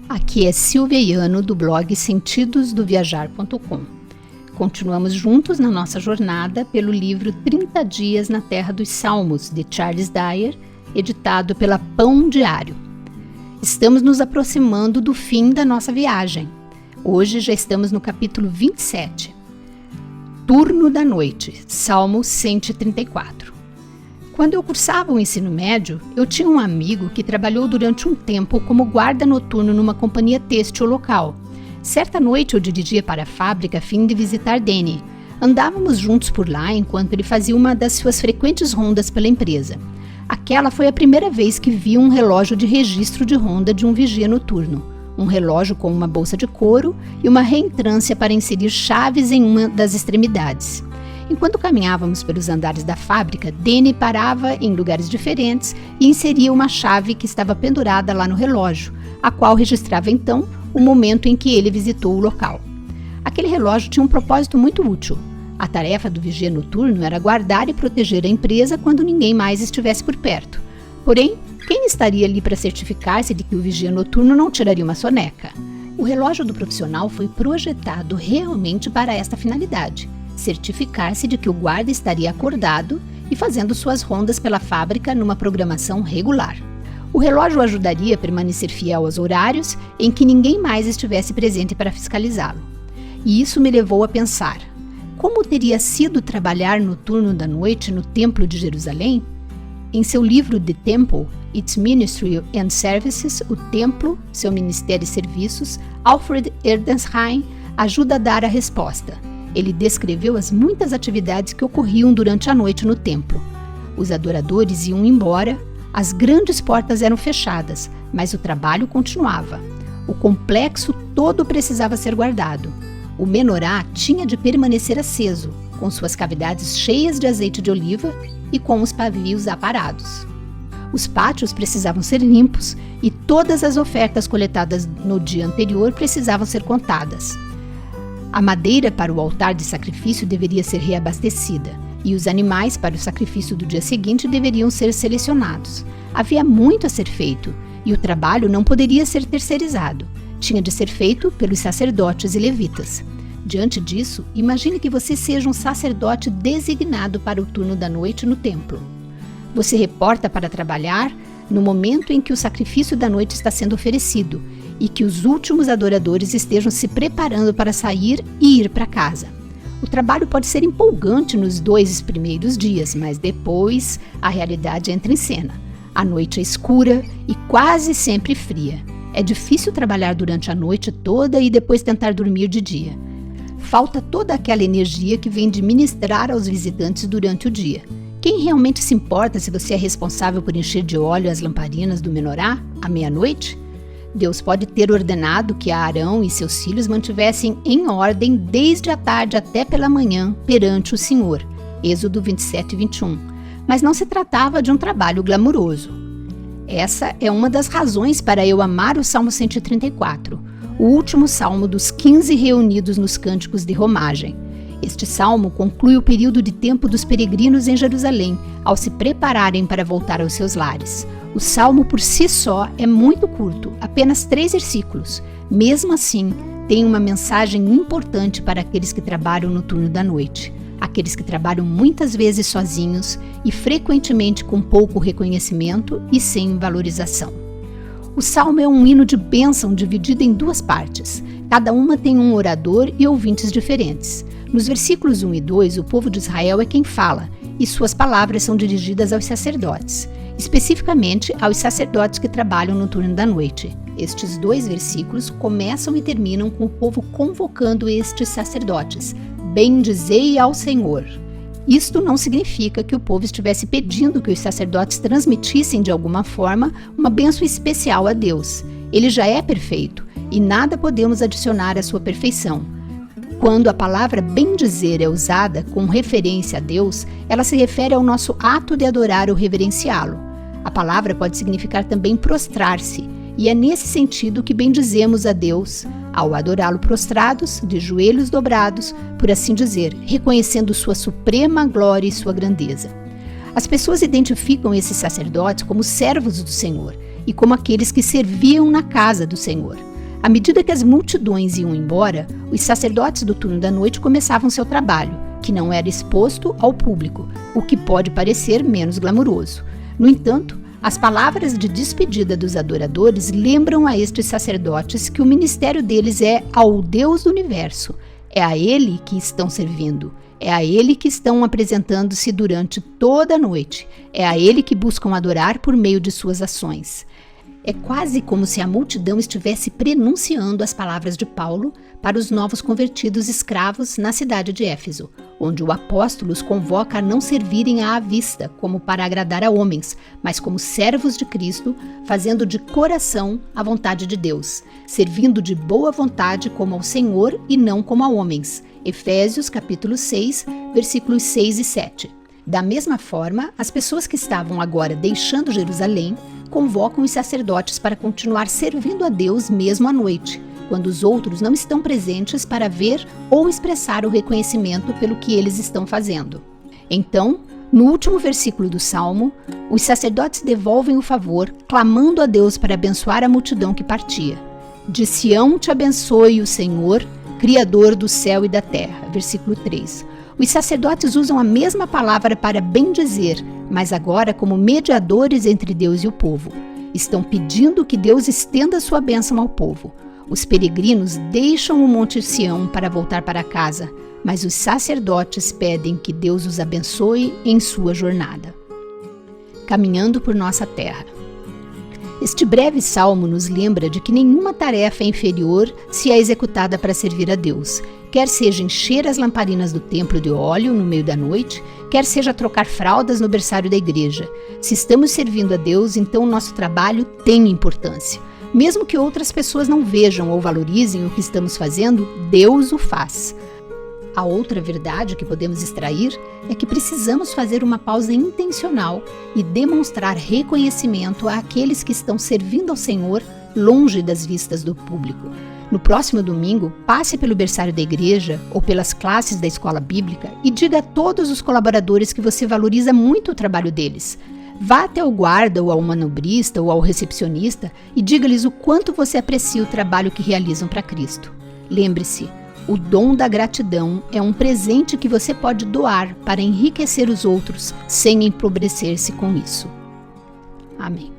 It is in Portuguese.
Aqui é Silvia Iano do blog sentidosdoviajar.com. Continuamos juntos na nossa jornada pelo livro 30 Dias na Terra dos Salmos, de Charles Dyer, editado pela Pão Diário. Estamos nos aproximando do fim da nossa viagem. Hoje já estamos no capítulo 27. Turno da Noite, Salmo 134. Quando eu cursava o ensino médio, eu tinha um amigo que trabalhou durante um tempo como guarda noturno numa companhia têxtil local. Certa noite eu dirigia para a fábrica a fim de visitar Danny. Andávamos juntos por lá enquanto ele fazia uma das suas frequentes rondas pela empresa. Aquela foi a primeira vez que vi um relógio de registro de ronda de um vigia noturno. Um relógio com uma bolsa de couro e uma reentrância para inserir chaves em uma das extremidades. Enquanto caminhávamos pelos andares da fábrica, Danny parava em lugares diferentes e inseria uma chave que estava pendurada lá no relógio, a qual registrava então o momento em que ele visitou o local. Aquele relógio tinha um propósito muito útil. A tarefa do vigia noturno era guardar e proteger a empresa quando ninguém mais estivesse por perto. Porém, quem estaria ali para certificar-se de que o vigia noturno não tiraria uma soneca? O relógio do profissional foi projetado realmente para esta finalidade: certificar-se de que o guarda estaria acordado e fazendo suas rondas pela fábrica numa programação regular. O relógio ajudaria a permanecer fiel aos horários em que ninguém mais estivesse presente para fiscalizá-lo. E isso me levou a pensar: como teria sido trabalhar no turno da noite no Templo de Jerusalém? Em seu livro The Temple, Its Ministry and Services, o Templo, seu Ministério e Serviços, Alfred Erdensheim ajuda a dar a resposta. Ele descreveu as muitas atividades que ocorriam durante a noite no templo. Os adoradores iam embora, as grandes portas eram fechadas, mas o trabalho continuava. O complexo todo precisava ser guardado. O menorá tinha de permanecer aceso, com suas cavidades cheias de azeite de oliva e com os pavios aparados. Os pátios precisavam ser limpos e todas as ofertas coletadas no dia anterior precisavam ser contadas. A madeira para o altar de sacrifício deveria ser reabastecida e os animais para o sacrifício do dia seguinte deveriam ser selecionados. Havia muito a ser feito e o trabalho não poderia ser terceirizado. Tinha de ser feito pelos sacerdotes e levitas. Diante disso, imagine que você seja um sacerdote designado para o turno da noite no templo. Você reporta para trabalhar no momento em que o sacrifício da noite está sendo oferecido e que os últimos adoradores estejam se preparando para sair e ir para casa. O trabalho pode ser empolgante nos 2 primeiros dias, mas depois a realidade entra em cena. A noite é escura e quase sempre fria. É difícil trabalhar durante a noite toda e depois tentar dormir de dia. Falta toda aquela energia que vem de ministrar aos visitantes durante o dia. Quem realmente se importa se você é responsável por encher de óleo as lamparinas do menorá à meia-noite? Deus pode ter ordenado que Arão e seus filhos mantivessem em ordem desde a tarde até pela manhã perante o Senhor. Êxodo 27 e 21. Mas não se tratava de um trabalho glamuroso. Essa é uma das razões para eu amar o Salmo 134, o último salmo dos 15 reunidos nos Cânticos de Romagem. Este salmo conclui o período de tempo dos peregrinos em Jerusalém, ao se prepararem para voltar aos seus lares. O salmo por si só é muito curto, apenas 3 versículos. Mesmo assim, tem uma mensagem importante para aqueles que trabalham no turno da noite, aqueles que trabalham muitas vezes sozinhos e frequentemente com pouco reconhecimento e sem valorização. O salmo é um hino de bênção dividido em 2 partes. Cada uma tem um orador e ouvintes diferentes. Nos versículos 1 e 2, o povo de Israel é quem fala, e suas palavras são dirigidas aos sacerdotes, especificamente aos sacerdotes que trabalham no turno da noite. Estes 2 versículos começam e terminam com o povo convocando estes sacerdotes: bendizei ao Senhor. Isto não significa que o povo estivesse pedindo que os sacerdotes transmitissem de alguma forma uma bênção especial a Deus. Ele já é perfeito e nada podemos adicionar à sua perfeição. Quando a palavra bendizer é usada com referência a Deus, ela se refere ao nosso ato de adorar ou reverenciá-lo. A palavra pode significar também prostrar-se, e é nesse sentido que bendizemos a Deus, ao adorá-lo prostrados, de joelhos dobrados, por assim dizer, reconhecendo sua suprema glória e sua grandeza. As pessoas identificam esses sacerdotes como servos do Senhor e como aqueles que serviam na casa do Senhor. À medida que as multidões iam embora, os sacerdotes do turno da noite começavam seu trabalho, que não era exposto ao público, o que pode parecer menos glamuroso. No entanto, as palavras de despedida dos adoradores lembram a estes sacerdotes que o ministério deles é ao Deus do universo. É a Ele que estão servindo. É a Ele que estão apresentando-se durante toda a noite. É a Ele que buscam adorar por meio de suas ações. É quase como se a multidão estivesse prenunciando as palavras de Paulo para os novos convertidos escravos na cidade de Éfeso, onde o apóstolo os convoca a não servirem à vista, como para agradar a homens, mas como servos de Cristo, fazendo de coração a vontade de Deus, servindo de boa vontade como ao Senhor e não como a homens. Efésios capítulo 6, versículos 6 e 7. Da mesma forma, as pessoas que estavam agora deixando Jerusalém convocam os sacerdotes para continuar servindo a Deus mesmo à noite, quando os outros não estão presentes para ver ou expressar o reconhecimento pelo que eles estão fazendo. Então, no último versículo do Salmo, os sacerdotes devolvem o favor, clamando a Deus para abençoar a multidão que partia. De Sião te abençoe o Senhor, Criador do céu e da terra. Versículo 3. Os sacerdotes usam a mesma palavra para bendizer, mas agora como mediadores entre Deus e o povo. Estão pedindo que Deus estenda sua bênção ao povo. Os peregrinos deixam o Monte Sião para voltar para casa, mas os sacerdotes pedem que Deus os abençoe em sua jornada. Caminhando por nossa terra. Este breve salmo nos lembra de que nenhuma tarefa é inferior se é executada para servir a Deus, quer seja encher as lamparinas do templo de óleo no meio da noite, quer seja trocar fraldas no berçário da igreja. Se estamos servindo a Deus, então o nosso trabalho tem importância. Mesmo que outras pessoas não vejam ou valorizem o que estamos fazendo, Deus o faz. A outra verdade que podemos extrair é que precisamos fazer uma pausa intencional e demonstrar reconhecimento àqueles que estão servindo ao Senhor longe das vistas do público. No próximo domingo, passe pelo berçário da igreja ou pelas classes da escola bíblica e diga a todos os colaboradores que você valoriza muito o trabalho deles. Vá até o guarda ou ao manobrista ou ao recepcionista e diga-lhes o quanto você aprecia o trabalho que realizam para Cristo. Lembre-se, o dom da gratidão é um presente que você pode doar para enriquecer os outros sem empobrecer-se com isso. Amém.